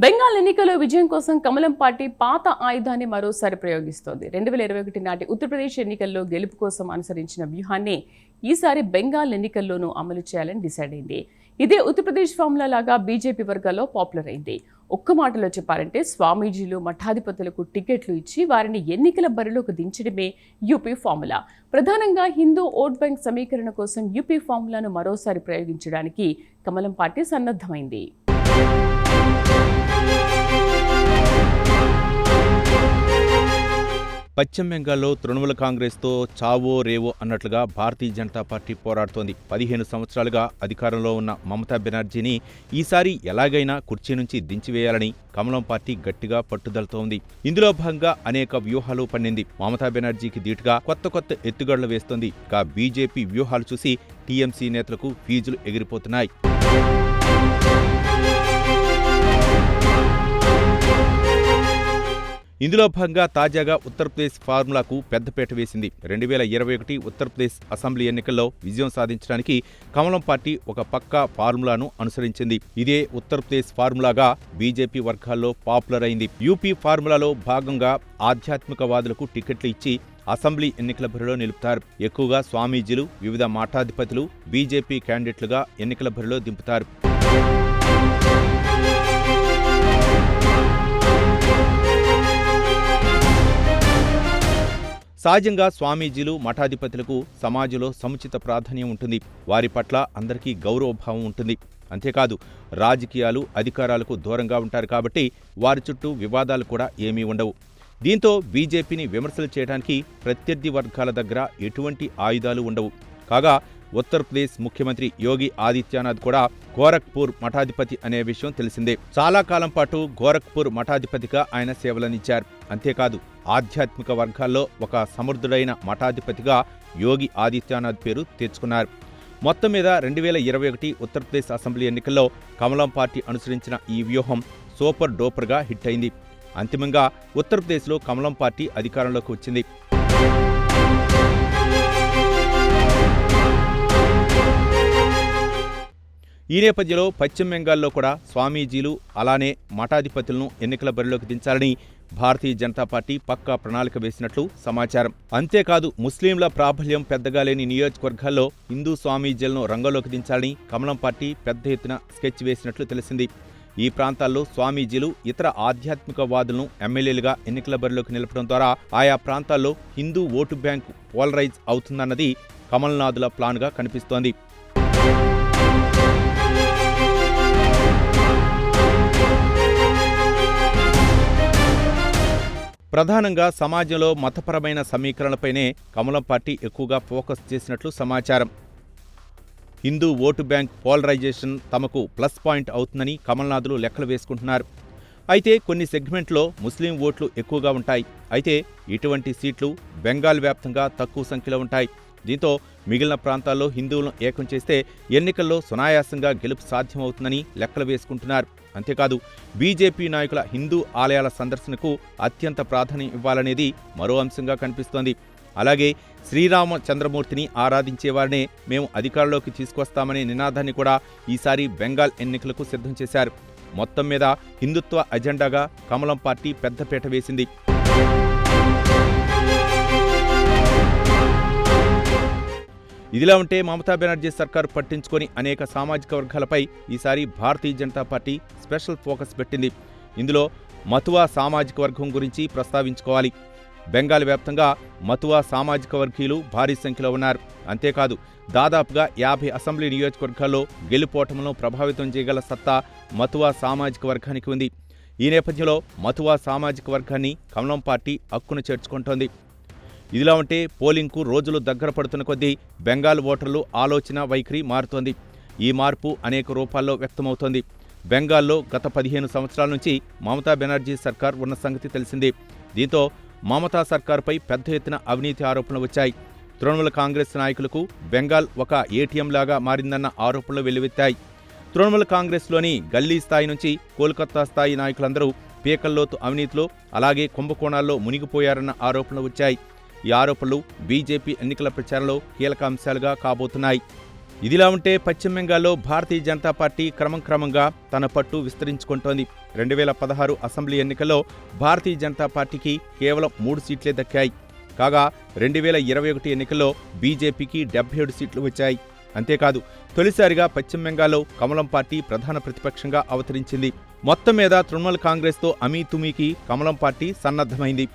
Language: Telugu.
బెంగాల్ ఎన్నికల్లో విజయం కోసం కమలం పార్టీ పాత ఆయుధాన్ని మరోసారి ప్రయోగిస్తోంది. 2021 నాటి ఉత్తరప్రదేశ్ ఎన్నికల్లో గెలుపు కోసం అనుసరించిన వ్యూహాన్ని ఈసారి బెంగాల్ ఎన్నికల్లోనూ అమలు చేయాలని డిసైడ్ అయింది. ఇదే ఉత్తరప్రదేశ్ ఫార్ములా లాగా బీజేపీ వర్గాల్లో పాపులర్ అయింది. ఒక్క మాటలో చెప్పాలంటే స్వామీజీలు మఠాధిపతులకు టికెట్లు ఇచ్చి వారిని ఎన్నికల బరిలోకి దించడమే యూపీ ఫార్ములా. ప్రధానంగా హిందూ ఓట్ బ్యాంక్ సమీకరణ కోసం యూపీ ఫార్ములాను మరోసారి ప్రయోగించడానికి కమలం పార్టీ సన్నద్ధమైంది. పశ్చిమ బెంగాల్లో తృణమూల కాంగ్రెస్తో చావో రేవో అన్నట్లుగా భారతీయ జనతా పార్టీ పోరాడుతోంది. 15 సంవత్సరాలుగా అధికారంలో ఉన్న మమతా బెనర్జీని ఈసారి ఎలాగైనా కుర్చీ నుంచి దించివేయాలని కమలం పార్టీ గట్టిగా పట్టుదలతోంది. ఇందులో భాగంగా అనేక వ్యూహాలు పన్నింది. మమతా బెనర్జీకి దీటుగా కొత్త ఎత్తుగడలు వేస్తోంది. ఇక బీజేపీ వ్యూహాలు చూసి టీఎంసీ నేతలకు ఫీజులు ఎగిరిపోతున్నాయి. ఇందులో భాగంగా తాజాగా ఉత్తరప్రదేశ్ ఫార్ములాకు పెద్దపీట వేసింది. 2021 ఉత్తరప్రదేశ్ అసెంబ్లీ ఎన్నికల్లో విజయం సాధించడానికి కమలం పార్టీ ఒక పక్కా ఫార్ములాను అనుసరించింది. ఇదే ఉత్తరప్రదేశ్ ఫార్ములాగా బీజేపీ వర్గాల్లో పాపులర్ అయింది. యూపీ ఫార్ములాలో భాగంగా ఆధ్యాత్మికవాదులకు టికెట్లు ఇచ్చి అసెంబ్లీ ఎన్నికల బరిలో నిలుపుతారు. ఎక్కువగా స్వామీజీలు, వివిధ మఠాధిపతులు బీజేపీ క్యాండిడేట్లుగా ఎన్నికల బరిలో దింపుతారు. సహజంగా స్వామీజీలు, మఠాధిపతులకు సమాజంలో సముచిత ప్రాధాన్యం ఉంటుంది. వారి పట్ల అందరికీ గౌరవభావం ఉంటుంది. అంతేకాదు, రాజకీయాలు, అధికారాలకు దూరంగా ఉంటారు కాబట్టి వారి చుట్టూ వివాదాలు కూడా ఏమీ ఉండవు. దీంతో బీజేపీని విమర్శలు చేయడానికి ప్రత్యర్థి వర్గాల దగ్గర ఎటువంటి ఆయుధాలు ఉండవు. కాగా ఉత్తరప్రదేశ్ ముఖ్యమంత్రి యోగి ఆదిత్యనాథ్ కూడా గోరఖ్పూర్ మఠాధిపతి అనే విషయం తెలిసిందే. చాలా కాలం పాటు గోరఖ్పూర్ మఠాధిపతిగా ఆయన సేవలనిచ్చారు. అంతేకాదు, ఆధ్యాత్మిక వర్గాల్లో ఒక సమర్థుడైన మఠాధిపతిగా యోగి ఆదిత్యనాథ్ పేరు తెచ్చుకున్నారు. మొత్తం మీద 2021 ఉత్తరప్రదేశ్ అసెంబ్లీ ఎన్నికల్లో కమలం పార్టీ అనుసరించిన ఈ వ్యూహం సూపర్ డూపర్గా హిట్ అయింది. అంతిమంగా ఉత్తరప్రదేశ్లో కమలం పార్టీ అధికారంలోకి వచ్చింది. ఈ నేపథ్యంలో పశ్చిమ బెంగాల్లో కూడా స్వామీజీలు, అలానే మఠాధిపతులను ఎన్నికల బరిలోకి దించాలని భారతీయ జనతా పార్టీ పక్కా ప్రణాళిక వేసినట్లు సమాచారం. అంతేకాదు, ముస్లింల ప్రాబల్యం పెద్దగా లేని నియోజకవర్గాల్లో హిందూ స్వామీజీలను రంగంలోకి దించాలని కమలం పార్టీ పెద్ద ఎత్తున స్కెచ్ వేసినట్లు తెలిసింది. ఈ ప్రాంతాల్లో స్వామీజీలు, ఇతర ఆధ్యాత్మికవాదులను ఎమ్మెల్యేలుగా ఎన్నికల బరిలోకి నిలపడం ద్వారా ఆయా ప్రాంతాల్లో హిందూ ఓటు బ్యాంకు పోలరైజ్ అవుతుందన్నది కమల్నాథుల ప్లాన్గా కనిపిస్తోంది. ప్రధానంగా సమాజంలో మతపరమైన సమీకరణలపైనే కమలం పార్టీ ఎక్కువగా ఫోకస్ చేసినట్లు సమాచారం. హిందూ ఓటు బ్యాంక్ పోలరైజేషన్ తమకు ప్లస్ పాయింట్ అవుతుందని కమల్నాథులు లెక్కలు వేసుకుంటున్నారు. అయితే కొన్ని సెగ్మెంట్లో ముస్లిం ఓట్లు ఎక్కువగా ఉంటాయి. అయితే ఇటువంటి సీట్లు బెంగాల్ వ్యాప్తంగా తక్కువ సంఖ్యలో ఉంటాయి. దీంతో మిగిలిన ప్రాంతాల్లో హిందువులను ఏకం చేస్తే ఎన్నికల్లో సునాయాసంగా గెలుపు సాధ్యమవుతుందని లెక్కలు వేసుకుంటున్నారు. అంతేకాదు, బీజేపీ నాయకుల హిందూ ఆలయాల సందర్శనకు అత్యంత ప్రాధాన్యం ఇవ్వాలనేది మరో అంశంగా కనిపిస్తోంది. అలాగే శ్రీరామచంద్రమూర్తిని ఆరాధించేవారినే మేము అధికారంలోకి తీసుకొస్తామనే నినాదాన్ని కూడా ఈసారి బెంగాల్ ఎన్నికలకు సిద్ధం చేశారు. మొత్తం మీద హిందుత్వ అజెండాగా కమలం పార్టీ పెద్దపీట వేసింది. ఇదిలా ఉంటే మమతా బెనర్జీ సర్కారు పట్టించుకొని అనేక సామాజిక వర్గాలపై ఈసారి Bharatiya Janata party special focus పెట్టింది. ఇందులో మతువా సామాజిక వర్గం గురించి ప్రస్తావించుకోవాలి. బెంగాల్ వ్యాప్తంగా మతువా సామాజిక వర్గీయులు భారీ సంఖ్యలో ఉన్నారు. అంతేకాదు, దాదాపుగా 50 అసెంబ్లీ నియోజకవర్గాల్లో గెలుపోటములను ప్రభావితం చేయగల సత్తా మతువా సామాజిక వర్గానికి ఉంది. ఈ నేపథ్యంలో మతువా సామాజిక వర్గాన్ని కమలం పార్టీ హక్కును చేర్చుకుంటోంది. ఇదిలా ఉంటే పోలింగ్కు రోజులు దగ్గర పడుతున్న కొద్దీ బెంగాల్ ఓటర్లు ఆలోచన వైఖరి మారుతోంది. ఈ మార్పు అనేక రూపాల్లో వ్యక్తమవుతోంది. బెంగాల్లో గత 15 సంవత్సరాల నుంచి మమతా బెనర్జీ సర్కార్ ఉన్న సంగతి తెలిసిందే. దీంతో మమతా సర్కారుపై పెద్ద ఎత్తున అవినీతి ఆరోపణలు వచ్చాయి. తృణమూల కాంగ్రెస్ నాయకులకు బెంగాల్ ఒక ఏటీఎం లాగా మారిందన్న ఆరోపణలు వెల్లువెత్తాయి. తృణమూల కాంగ్రెస్లోని గల్లీ స్థాయి నుంచి కోల్కతా స్థాయి నాయకులందరూ పీకల్లోతు అవినీతిలో, అలాగే కుంభకోణాల్లో మునిగిపోయారన్న ఆరోపణలు వచ్చాయి. ఈ ఆరోపణలు బీజేపీ ఎన్నికల ప్రచారంలో కీలక అంశాలుగా కాబోతున్నాయి. ఇదిలా ఉంటే పశ్చిమ బెంగాల్లో భారతీయ జనతా పార్టీ క్రమంగా తన పట్టు విస్తరించుకుంటోంది. 2016 అసెంబ్లీ ఎన్నికల్లో భారతీయ జనతా పార్టీకి కేవలం 3 సీట్లే దక్కాయి. కాగా 2021 ఎన్నికల్లో బీజేపీకి 77 సీట్లు వచ్చాయి. అంతేకాదు తొలిసారిగా పశ్చిమ బెంగాల్లో కమలం పార్టీ ప్రధాన ప్రతిపక్షంగా అవతరించింది. మొత్తం మీద తృణమూల్ కాంగ్రెస్తో అమీతుమీకి కమలం పార్టీ సన్నద్ధమైంది.